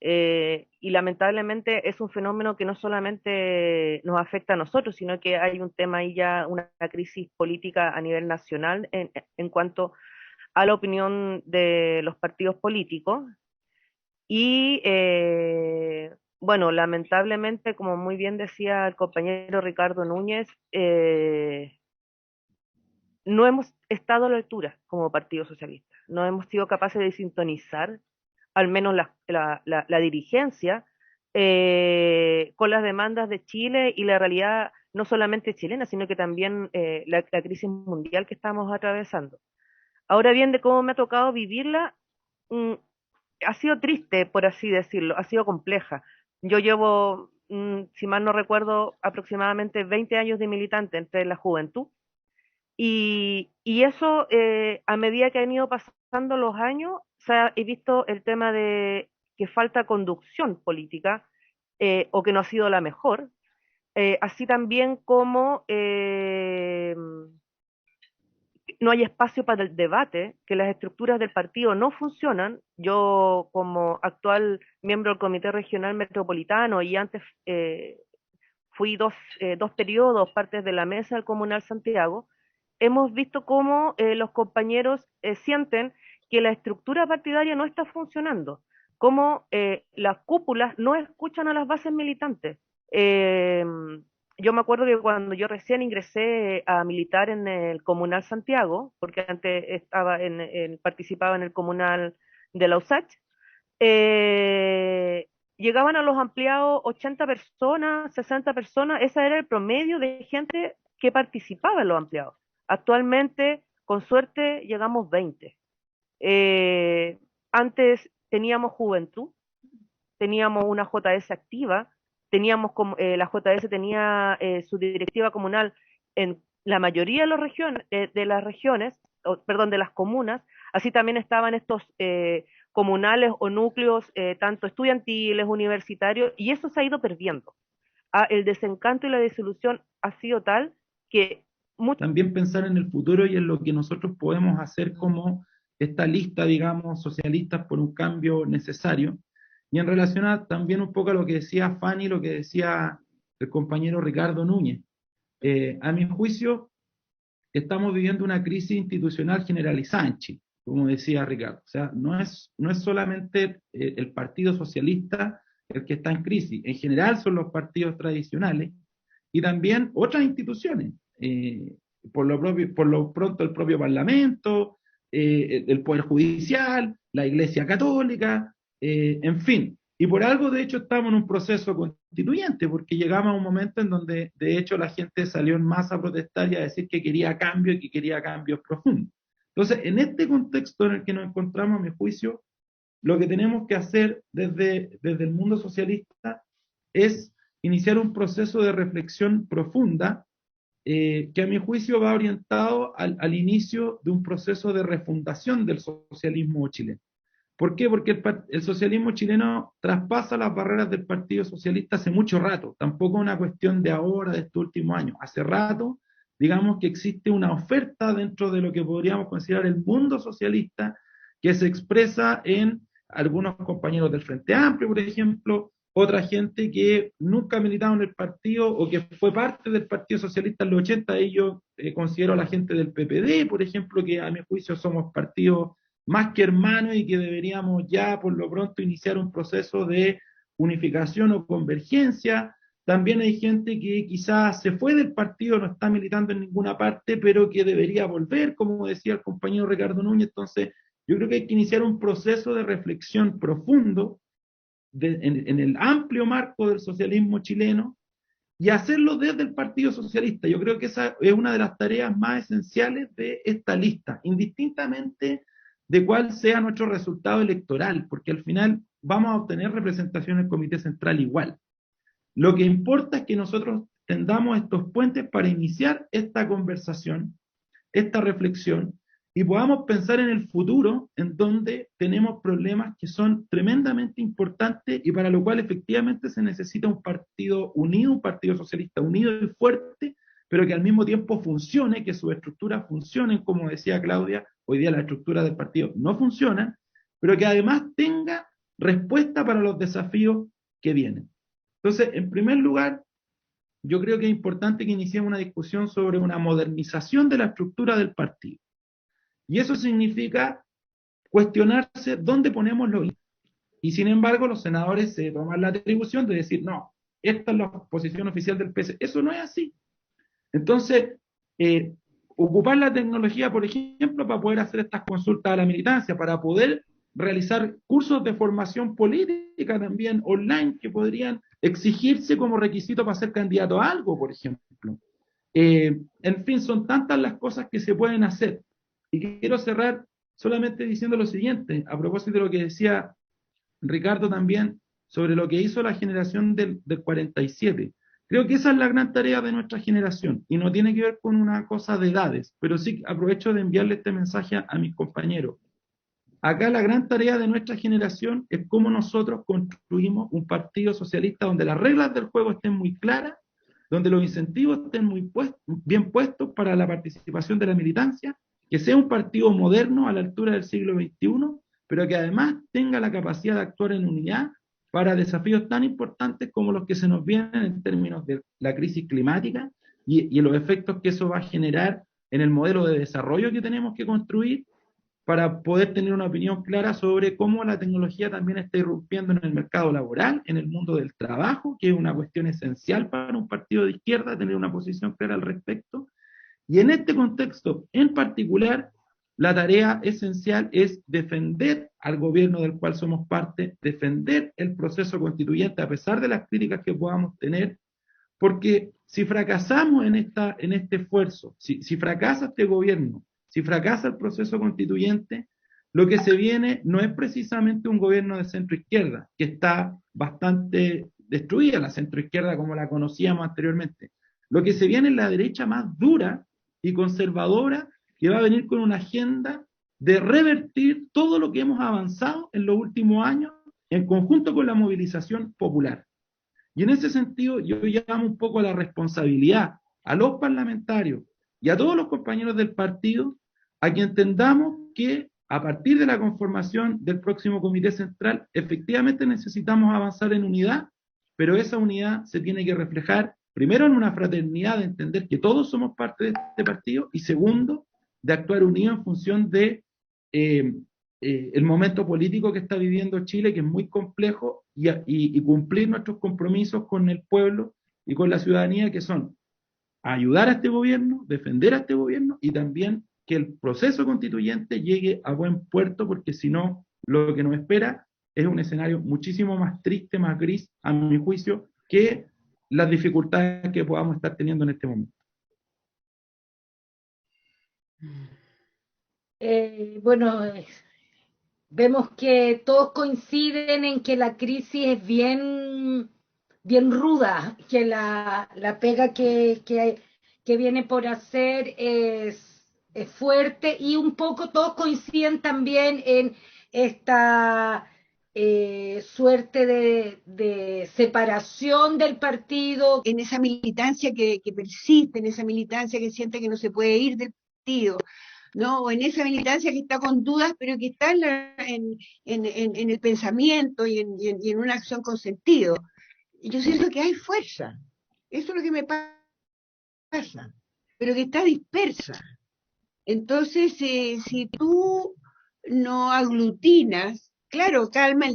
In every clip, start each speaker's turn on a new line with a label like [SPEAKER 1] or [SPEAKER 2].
[SPEAKER 1] Y lamentablemente es un fenómeno que no solamente nos afecta a nosotros, sino que hay un tema ahí ya, una crisis política a nivel nacional en cuanto a la opinión de los partidos políticos. Y bueno, lamentablemente, como muy bien decía el compañero Ricardo Núñez, no hemos estado a la altura como Partido Socialista, no hemos sido capaces de sintonizar, al menos la dirigencia, con las demandas de Chile y la realidad no solamente chilena, sino que también la crisis mundial que estamos atravesando. Ahora bien, de cómo me ha tocado vivirla, mm, ha sido triste, por así decirlo, ha sido compleja. Yo llevo, si mal no recuerdo, aproximadamente 20 años de militante entre la juventud y eso, a medida que han ido pasando los años, he visto el tema de que falta conducción política o que no ha sido la mejor, así también como no hay espacio para el debate, que las estructuras del partido no funcionan. Yo, como actual miembro del Comité Regional Metropolitano y antes fui dos periodos partes de la mesa del Comunal Santiago, hemos visto cómo los compañeros sienten que la estructura partidaria no está funcionando, cómo las cúpulas no escuchan a las bases militantes. Eh, yo me acuerdo que cuando yo recién ingresé a militar en el Comunal Santiago, porque antes participaba en el Comunal de la USACH, eh, llegaban a los ampliados 80 personas, 60 personas, ese era el promedio de gente que participaba en los ampliados. Actualmente, con suerte, llegamos 20. Eh, Antes teníamos juventud, teníamos una JS activa, teníamos como, la JS tenía su directiva comunal en la mayoría de, de las regiones, perdón, de las comunas, así también estaban estos comunales o núcleos, tanto estudiantiles, universitarios, y eso se ha ido perdiendo. El desencanto y la desilusión ha sido tal que muchos...
[SPEAKER 2] También pensar en el futuro y en lo que nosotros podemos hacer como esta lista, digamos, socialistas por un cambio necesario. Y en relación también un poco a lo que decía Fanny, lo que decía el compañero Ricardo Núñez. A mi juicio, estamos viviendo una crisis institucional generalizada en Chile, como decía Ricardo. O sea, no es solamente el Partido Socialista el que está en crisis, en general son los partidos tradicionales y también otras instituciones. Por lo pronto el propio Parlamento, el Poder Judicial, la Iglesia Católica, en fin. Y por algo, de hecho, estamos en un proceso constituyente, porque llegamos a un momento en donde, de hecho, la gente salió en masa a protestar y a decir que quería cambio y que quería cambios profundos. Entonces, en este contexto en el que nos encontramos, a mi juicio, lo que tenemos que hacer desde el mundo socialista es iniciar un proceso de reflexión profunda que a mi juicio va orientado al inicio de un proceso de refundación del socialismo chileno. ¿Por qué? Porque el socialismo chileno traspasa las barreras del Partido Socialista hace mucho rato, tampoco es una cuestión de ahora, de estos últimos años. Hace rato, digamos que existe una oferta dentro de lo que podríamos considerar el mundo socialista, que se expresa en algunos compañeros del Frente Amplio, por ejemplo, otra gente que nunca ha militado en el partido o que fue parte del Partido Socialista en los 80, y yo considero a la gente del PPD, por ejemplo, que a mi juicio somos partidos más que hermanos y que deberíamos ya por lo pronto iniciar un proceso de unificación o convergencia. También hay gente que quizás se fue del partido, no está militando en ninguna parte, pero que debería volver, como decía el compañero Ricardo Núñez. Entonces, yo creo que hay que iniciar un proceso de reflexión profundo en el amplio marco del socialismo chileno y hacerlo desde el Partido Socialista. Yo creo que esa es una de las tareas más esenciales de esta lista, indistintamente de cuál sea nuestro resultado electoral, porque al final vamos a obtener representación en el Comité Central igual. Lo que importa es que nosotros tendamos estos puentes para iniciar esta conversación, esta reflexión, y podamos pensar en el futuro, en donde tenemos problemas que son tremendamente importantes y para lo cual efectivamente se necesita un partido unido, un partido socialista unido y fuerte, pero que al mismo tiempo funcione, que sus estructuras funcionen, como decía Claudia, hoy día las estructuras del partido no funcionan, pero que además tenga respuesta para los desafíos que vienen. Entonces, en primer lugar, yo creo que es importante que iniciemos una discusión sobre una modernización de la estructura del partido. Y eso significa cuestionarse dónde ponemos los límites. Y sin embargo, los senadores se toman la atribución de decir, no, esta es la posición oficial del PS. Eso no es así. Entonces, ocupar la tecnología, por ejemplo, para poder hacer estas consultas a la militancia, para poder realizar cursos de formación política también online que podrían exigirse como requisito para ser candidato a algo, por ejemplo. En fin, son tantas las cosas que se pueden hacer. Y quiero cerrar solamente diciendo lo siguiente, a propósito de lo que decía Ricardo también, sobre lo que hizo la generación del 47. Creo que esa es la gran tarea de nuestra generación y no tiene que ver con una cosa de edades, pero sí aprovecho de enviarle este mensaje a mis compañeros. Acá la gran tarea de nuestra generación es cómo nosotros construimos un partido socialista donde las reglas del juego estén muy claras, donde los incentivos estén muy bien puestos para la participación de la militancia, que sea un partido moderno a la altura del siglo XXI, pero que además tenga la capacidad de actuar en unidad para desafíos tan importantes como los que se nos vienen en términos de la crisis climática y los efectos que eso va a generar en el modelo de desarrollo que tenemos que construir para poder tener una opinión clara sobre cómo la tecnología también está irrumpiendo en el mercado laboral, en el mundo del trabajo, que es una cuestión esencial para un partido de izquierda, tener una posición clara al respecto. Y en este contexto en particular, la tarea esencial es defender al gobierno del cual somos parte, defender el proceso constituyente a pesar de las críticas que podamos tener, porque si fracasamos en este esfuerzo, si fracasa este gobierno, si fracasa el proceso constituyente, lo que se viene no es precisamente un gobierno de centro izquierda, que está bastante destruida la centro izquierda como la conocíamos anteriormente. Lo que se viene es la derecha más dura y conservadora, que va a venir con una agenda de revertir todo lo que hemos avanzado en los últimos años en conjunto con la movilización popular. Y en ese sentido yo llamo un poco a la responsabilidad a los parlamentarios y a todos los compañeros del partido a que entendamos que a partir de la conformación del próximo Comité Central efectivamente necesitamos avanzar en unidad, pero esa unidad se tiene que reflejar primero en una fraternidad de entender que todos somos parte de este partido y segundo, de actuar unidos en función de el momento político que está viviendo Chile, que es muy complejo, y cumplir nuestros compromisos con el pueblo y con la ciudadanía, que son ayudar a este gobierno, defender a este gobierno y también que el proceso constituyente llegue a buen puerto, porque si no, lo que nos espera es un escenario muchísimo más triste, más gris, a mi juicio, que las dificultades que podamos estar teniendo en este momento.
[SPEAKER 3] Bueno, vemos que todos coinciden en que la crisis es bien ruda, que la pega que viene por hacer es fuerte y un poco todos coinciden también en esta suerte de separación del partido.
[SPEAKER 4] En esa militancia que persiste, en esa militancia que siente que no se puede ir del partido, ¿no? O en esa militancia que está con dudas, pero que está en el pensamiento y en una acción con sentido. Yo siento que hay fuerza, eso es lo que me pasa, pero que está dispersa. Entonces, si tú no aglutinas, claro, calma,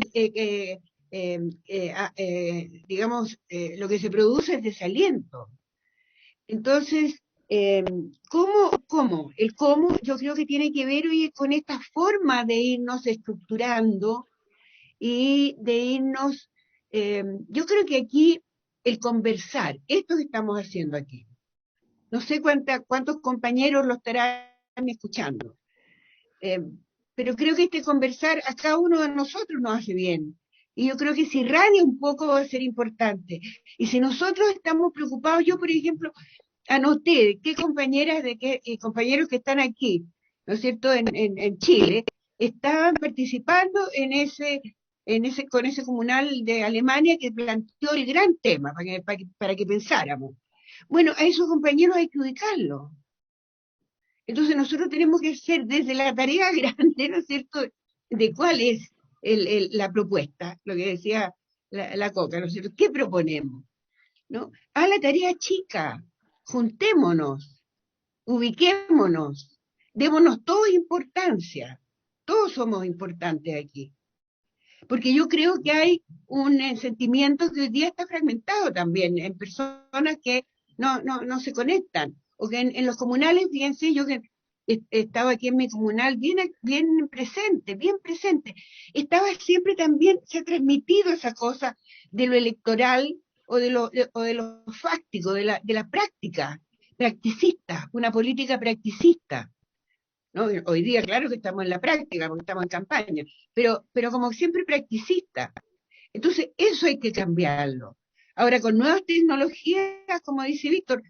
[SPEAKER 4] digamos, lo que se produce es desaliento. Entonces, ¿cómo? El cómo yo creo que tiene que ver hoy con esta forma de irnos estructurando y de irnos, yo creo que aquí el conversar, esto que estamos haciendo aquí, no sé cuántos compañeros lo estarán escuchando, pero creo que este conversar a cada uno de nosotros nos hace bien. Y yo creo que si irradia un poco va a ser importante. Y si nosotros estamos preocupados, yo por ejemplo, anoté qué compañeras compañeros que están aquí, ¿no es cierto?, en Chile, estaban participando con ese comunal de Alemania que planteó el gran tema para que pensáramos. Bueno, a esos compañeros hay que ubicarlos. Entonces nosotros tenemos que hacer desde la tarea grande, ¿no es cierto?, de cuál es la propuesta, lo que decía la Coca, ¿no es cierto? ¿Qué proponemos? ¿No? A la tarea chica, juntémonos, ubiquémonos, démonos todos importancia, todos somos importantes aquí. Porque yo creo que hay un sentimiento que hoy día está fragmentado también en personas que no se conectan. O que en los comunales, fíjense, yo que estaba aquí en mi comunal bien presente. Estaba siempre también, se ha transmitido esa cosa de lo electoral o de lo fáctico, de la práctica, practicista, una política practicista. ¿No? Hoy día, claro que estamos en la práctica, porque estamos en campaña, pero como siempre practicista. Entonces, eso hay que cambiarlo. Ahora, con nuevas tecnologías, como dice Víctor,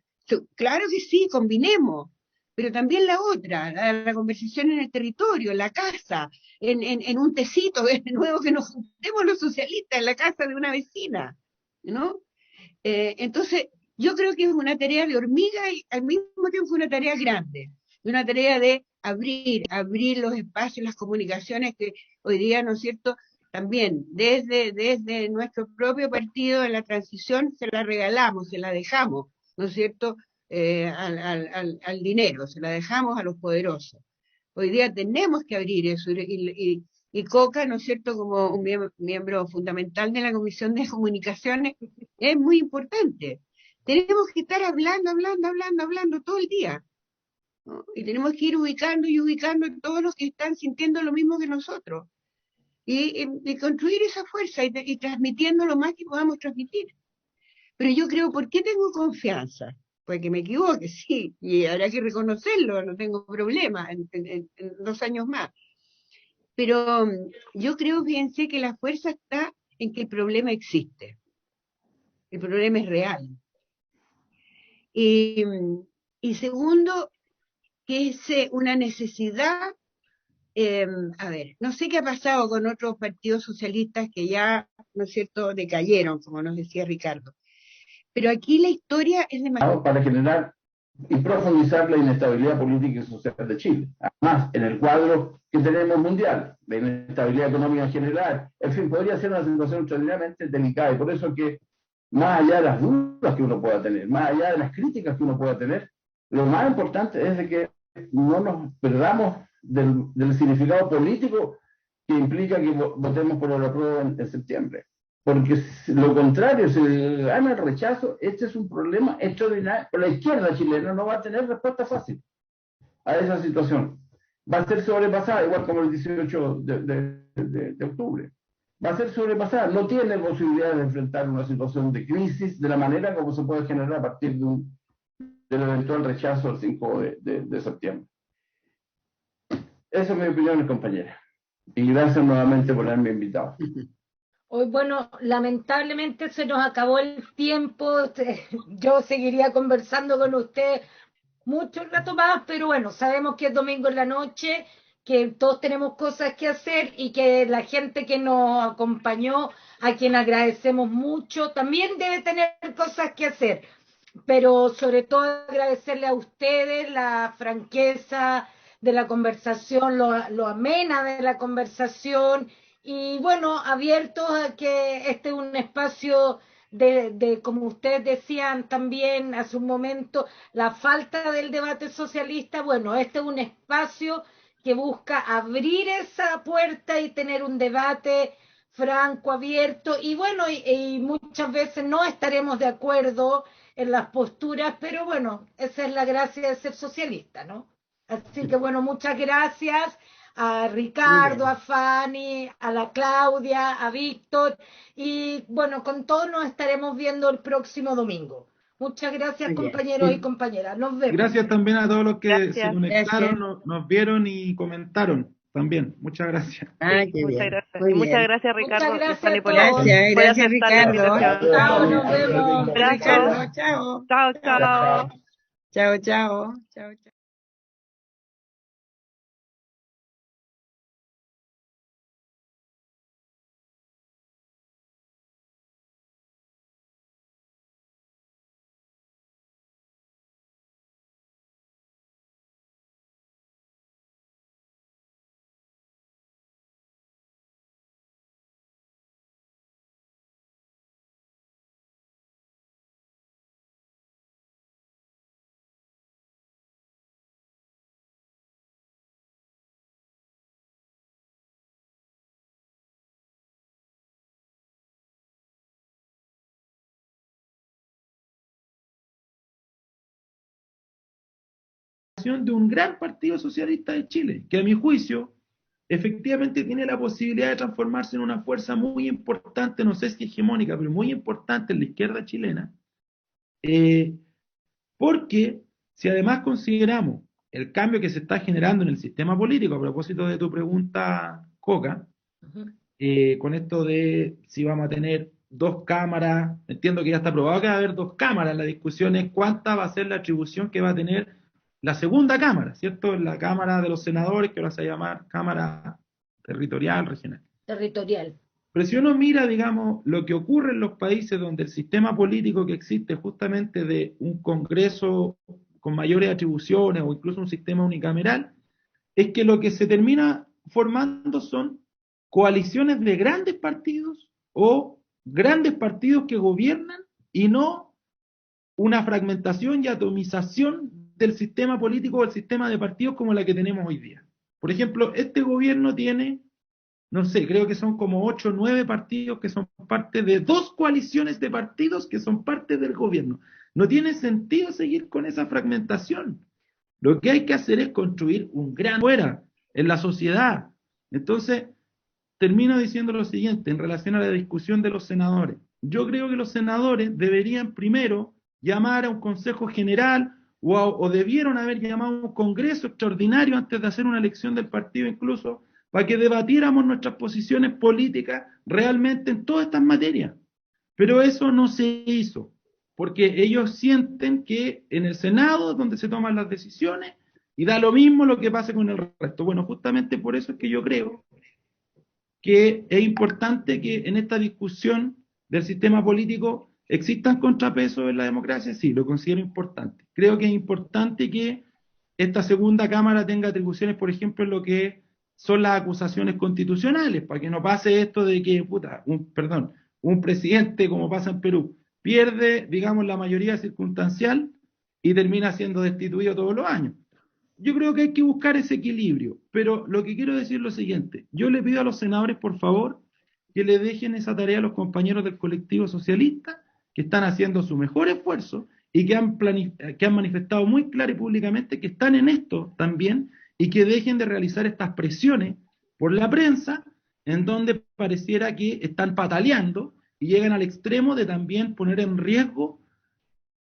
[SPEAKER 4] claro que sí, combinemos, pero también la otra, la conversación en el territorio, en la casa, en un tecito, de nuevo que nos juntemos los socialistas en la casa de una vecina, ¿no? Entonces, yo creo que es una tarea de hormiga y al mismo tiempo una tarea grande, una tarea de abrir los espacios, las comunicaciones que hoy día, ¿no es cierto?, también desde nuestro propio partido en la transición se la regalamos, se la dejamos, ¿no es cierto?, al dinero, se la dejamos a los poderosos. Hoy día tenemos que abrir eso y Coca, ¿no es cierto?, como un miembro fundamental de la Comisión de Comunicaciones, es muy importante. Tenemos que estar hablando todo el día, ¿no? Y tenemos que ir ubicando a todos los que están sintiendo lo mismo que nosotros. Y construir esa fuerza y transmitiendo lo más que podamos transmitir. Pero yo creo, ¿por qué tengo confianza? Pues que me equivoque, sí, y habrá que reconocerlo, no tengo problema en 2 años más. Pero yo creo, fíjense, que la fuerza está en que el problema existe. El problema es real. Y segundo, que es una necesidad, a ver, no sé qué ha pasado con otros partidos socialistas que ya, ¿no es cierto?, decayeron, como nos decía Ricardo. Pero aquí la historia es demasiado...
[SPEAKER 5] Para generar y profundizar la inestabilidad política y social de Chile. Además, en el cuadro que tenemos mundial, de inestabilidad económica en general, en fin, podría ser una situación extraordinariamente delicada y por eso que, más allá de las dudas que uno pueda tener, más allá de las críticas que uno pueda tener, lo más importante es de que no nos perdamos del significado político que implica que votemos por el apruebo en septiembre. Porque lo contrario, si gana el rechazo, este es un problema extraordinario. La izquierda chilena no va a tener respuesta fácil a esa situación. Va a ser sobrepasada, igual como el 18 de octubre. Va a ser sobrepasada. No tiene posibilidad de enfrentar una situación de crisis de la manera como se puede generar a partir del eventual rechazo el 5 de septiembre. Esa es mi opinión, compañera. Y gracias nuevamente por haberme invitado.
[SPEAKER 3] Hoy, bueno, lamentablemente se nos acabó el tiempo. Yo seguiría conversando con usted mucho rato más, pero bueno, sabemos que es domingo en la noche, que todos tenemos cosas que hacer y que la gente que nos acompañó, a quien agradecemos mucho, también debe tener cosas que hacer. Pero sobre todo agradecerle a ustedes la franqueza de la conversación, lo amena de la conversación y bueno, abiertos a que este es un espacio como ustedes decían también hace un momento, la falta del debate socialista, bueno, este es un espacio que busca abrir esa puerta y tener un debate franco, abierto, y bueno, y muchas veces no estaremos de acuerdo en las posturas, pero bueno, esa es la gracia de ser socialista, ¿no? Así que bueno, muchas gracias a Ricardo, a Fanny, a la Claudia, a Víctor, y bueno, con todos nos estaremos viendo el próximo domingo. Muchas gracias, compañeros y compañeras. Nos vemos.
[SPEAKER 2] Gracias también a todos los que
[SPEAKER 1] Gracias.
[SPEAKER 2] se conectaron, nos vieron y comentaron también. Muchas gracias.
[SPEAKER 4] Ah,
[SPEAKER 1] Sí,
[SPEAKER 4] qué
[SPEAKER 1] muchas
[SPEAKER 4] bien.
[SPEAKER 1] gracias.
[SPEAKER 4] Muy
[SPEAKER 1] Y muchas
[SPEAKER 4] bien.
[SPEAKER 1] gracias, Ricardo.
[SPEAKER 3] Muchas gracias
[SPEAKER 1] y Fanny,
[SPEAKER 3] a
[SPEAKER 1] por,
[SPEAKER 3] todos.
[SPEAKER 1] por
[SPEAKER 4] Gracias,
[SPEAKER 1] aceptar la
[SPEAKER 4] Ricardo.
[SPEAKER 1] invitación.
[SPEAKER 3] Chao, nos vemos.
[SPEAKER 1] Abrazo.
[SPEAKER 4] Ricardo, chao.
[SPEAKER 1] Chao, chao.
[SPEAKER 4] Chao.
[SPEAKER 2] generación de un gran Partido Socialista de Chile, que a mi juicio efectivamente tiene la posibilidad de transformarse en una fuerza muy importante, no sé si hegemónica, pero muy importante en la izquierda chilena, porque si además consideramos el cambio que se está generando en el sistema político, a propósito de tu pregunta, Coca, con esto de si vamos a tener dos cámaras, entiendo que ya está aprobado que va a haber dos cámaras, la discusión es cuánta va a ser la atribución que va a tener la segunda cámara, ¿cierto? La Cámara de los Senadores, que ahora se va a llamar Cámara Territorial, Regional.
[SPEAKER 3] Territorial.
[SPEAKER 2] Pero si uno mira, digamos, lo que ocurre en los países donde el sistema político que existe justamente de un Congreso con mayores atribuciones o incluso un sistema unicameral, es que lo que se termina formando son coaliciones de grandes partidos o grandes partidos que gobiernan y no una fragmentación y atomización del sistema político o el sistema de partidos como la que tenemos hoy día. Por ejemplo, este gobierno tiene, no sé, creo que son como 8 o 9 partidos que son parte de 2 coaliciones de partidos que son parte del gobierno. No tiene sentido seguir con esa fragmentación. Lo que hay que hacer es construir un gran fuera en la sociedad. Entonces, termino diciendo lo siguiente en relación a la discusión de los senadores. Yo creo que los senadores deberían primero llamar a un consejo general o debieron haber llamado a un congreso extraordinario antes de hacer una elección del partido incluso, para que debatiéramos nuestras posiciones políticas realmente en todas estas materias. Pero eso no se hizo, porque ellos sienten que en el Senado es donde se toman las decisiones y da lo mismo lo que pase con el resto. Bueno, justamente por eso es que yo creo que es importante que en esta discusión del sistema político existan contrapesos en la democracia, sí, lo considero importante. Creo que es importante que esta segunda Cámara tenga atribuciones, por ejemplo, en lo que son las acusaciones constitucionales, para que no pase esto de que, un presidente, como pasa en Perú, pierde, digamos, la mayoría circunstancial y termina siendo destituido todos los años. Yo creo que hay que buscar ese equilibrio, pero lo que quiero decir es lo siguiente, yo le pido a los senadores, por favor, que le dejen esa tarea a los compañeros del colectivo socialista, que están haciendo su mejor esfuerzo y que han manifestado muy claro y públicamente que están en esto también, y que dejen de realizar estas presiones por la prensa, en donde pareciera que están pataleando y llegan al extremo de también poner en riesgo,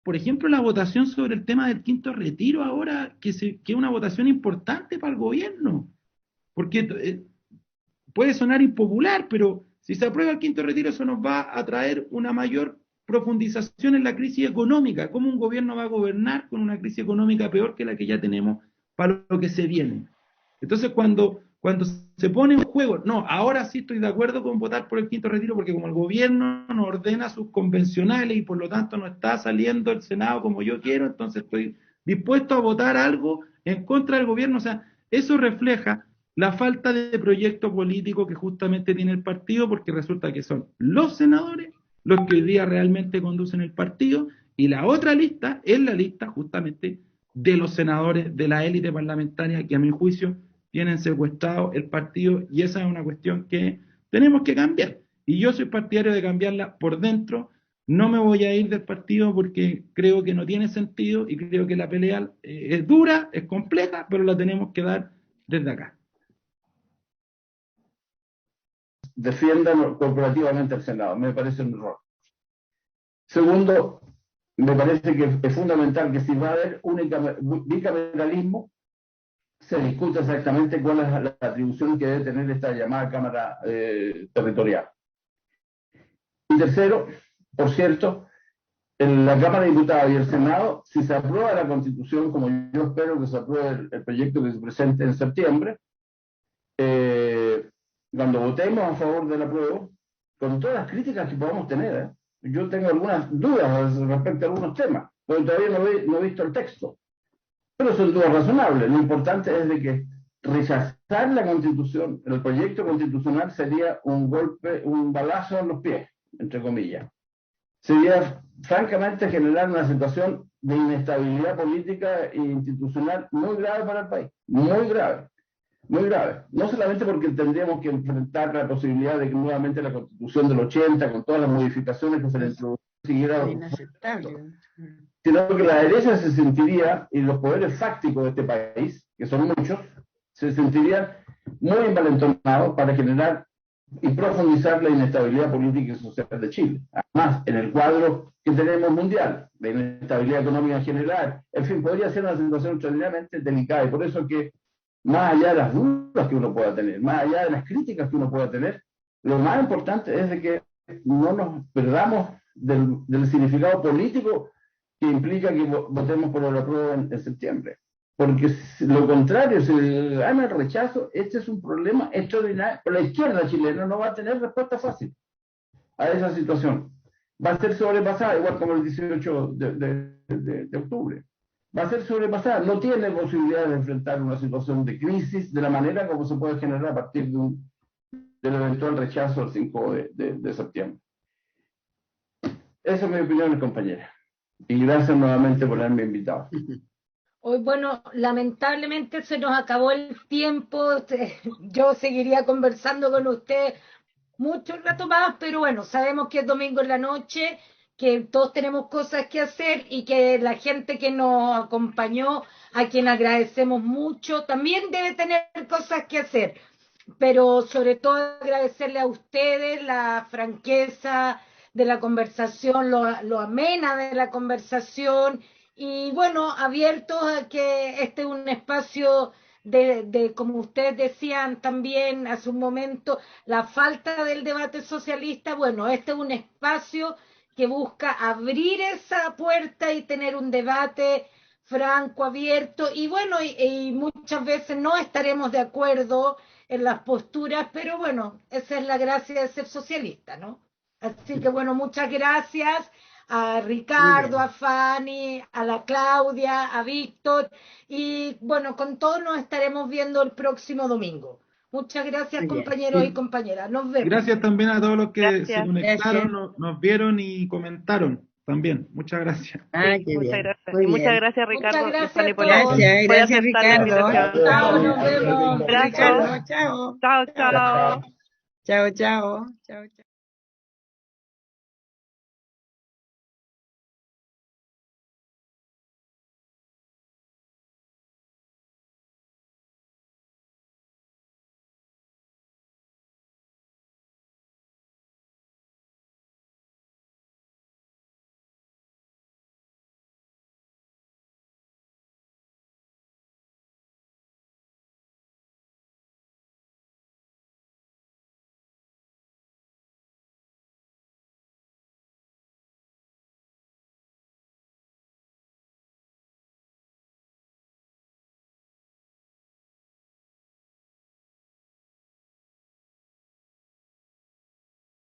[SPEAKER 2] por ejemplo, la votación sobre el tema del quinto retiro ahora, que es una votación importante para el gobierno, porque puede sonar impopular, pero si se aprueba el quinto retiro, eso nos va a traer una mayor profundización en la crisis económica. ¿Cómo un gobierno va a gobernar con una crisis económica peor que la que ya tenemos para lo que se viene? Entonces, cuando se pone en juego, no, ahora sí estoy de acuerdo con votar por el quinto retiro, porque como el gobierno no ordena sus convencionales y por lo tanto no está saliendo el Senado como yo quiero, entonces estoy dispuesto a votar algo en contra del gobierno. O sea, eso refleja la falta de proyecto político que justamente tiene el partido, porque resulta que son los senadores los que hoy día realmente conducen el partido, y la otra lista es la lista justamente de los senadores de la élite parlamentaria que a mi juicio tienen secuestrado el partido, y esa es una cuestión que tenemos que cambiar, y yo soy partidario de cambiarla por dentro. No me voy a ir del partido porque creo que no tiene sentido y creo que la pelea es dura, es compleja, pero la tenemos que dar desde acá.
[SPEAKER 5] Defiendan corporativamente al Senado, me parece un error. Segundo, me parece que es fundamental que si va a haber bicameralismo, se discute exactamente cuál es la atribución que debe tener esta llamada Cámara Territorial. Y tercero, por cierto, en la Cámara de Diputados y el Senado, si se aprueba la Constitución, como yo espero que se apruebe el proyecto que se presente en septiembre, cuando votemos a favor del apruebo, con todas las críticas que podamos tener, yo tengo algunas dudas respecto a algunos temas, porque todavía no he visto el texto, pero son dudas razonables. Lo importante es de que rechazar la Constitución, el proyecto constitucional, sería un golpe, un balazo en los pies, entre comillas. Sería, francamente, generar una situación de inestabilidad política e institucional muy grave para el país, muy grave. Muy grave, no solamente porque tendríamos que enfrentar la posibilidad de que nuevamente la Constitución del 80, con todas las modificaciones que se le introdujeron, siguiera, sino que la derecha se sentiría, y los poderes fácticos de este país, que son muchos, se sentirían muy envalentonados para generar y profundizar la inestabilidad política y social de Chile. Además, en el cuadro que tenemos mundial, de inestabilidad económica en general, en fin, podría ser una situación extraordinariamente delicada, y por eso que, más allá de las dudas que uno pueda tener, más allá de las críticas que uno pueda tener, lo más importante es de que no nos perdamos del significado político que implica que votemos por el apruebo en septiembre. Porque lo contrario, si gana el rechazo, este es un problema extraordinario. La izquierda chilena no va a tener respuesta fácil a esa situación. Va a ser sobrepasada, igual como el 18 de octubre. Va a ser sobrepasada. No tiene posibilidad de enfrentar una situación de crisis de la manera como se puede generar a partir del eventual rechazo el 5 de septiembre. Esa es mi opinión, compañera. Y gracias nuevamente por haberme invitado.
[SPEAKER 3] Hoy, bueno, lamentablemente se nos acabó el tiempo. Yo seguiría conversando con usted mucho rato más, pero bueno, sabemos que es domingo en la noche, que todos tenemos cosas que hacer y que la gente que nos acompañó, a quien agradecemos mucho, también debe tener cosas que hacer. Pero sobre todo agradecerle a ustedes la franqueza de la conversación, lo amena de la conversación, y bueno, abiertos a que este es un espacio como ustedes decían también hace un momento, la falta del debate socialista. Bueno, este es un espacio que busca abrir esa puerta y tener un debate franco, abierto, y bueno, y muchas veces no estaremos de acuerdo en las posturas, pero bueno, esa es la gracia de ser socialista, ¿no? Así que bueno, muchas gracias a Ricardo, a Fanny, a la Claudia, a Víctor, y bueno, con todos nos estaremos viendo el próximo domingo. Muchas gracias, compañeros y compañeras. Nos vemos.
[SPEAKER 2] Gracias también a todos los que
[SPEAKER 1] Gracias.
[SPEAKER 2] se conectaron, nos vieron y comentaron también. Muchas gracias.
[SPEAKER 1] Sí, muchas gracias. Y muchas gracias, Ricardo.
[SPEAKER 3] Muchas gracias
[SPEAKER 1] y Fanny,
[SPEAKER 3] a
[SPEAKER 1] por
[SPEAKER 3] todos.
[SPEAKER 4] Gracias,
[SPEAKER 1] aceptar la
[SPEAKER 4] Ricardo.
[SPEAKER 1] invitación.
[SPEAKER 3] Chao, nos vemos.
[SPEAKER 1] Abrazo.
[SPEAKER 4] Ricardo, chao.
[SPEAKER 1] Chao, chao.
[SPEAKER 4] Chao, chao. Chao, chao.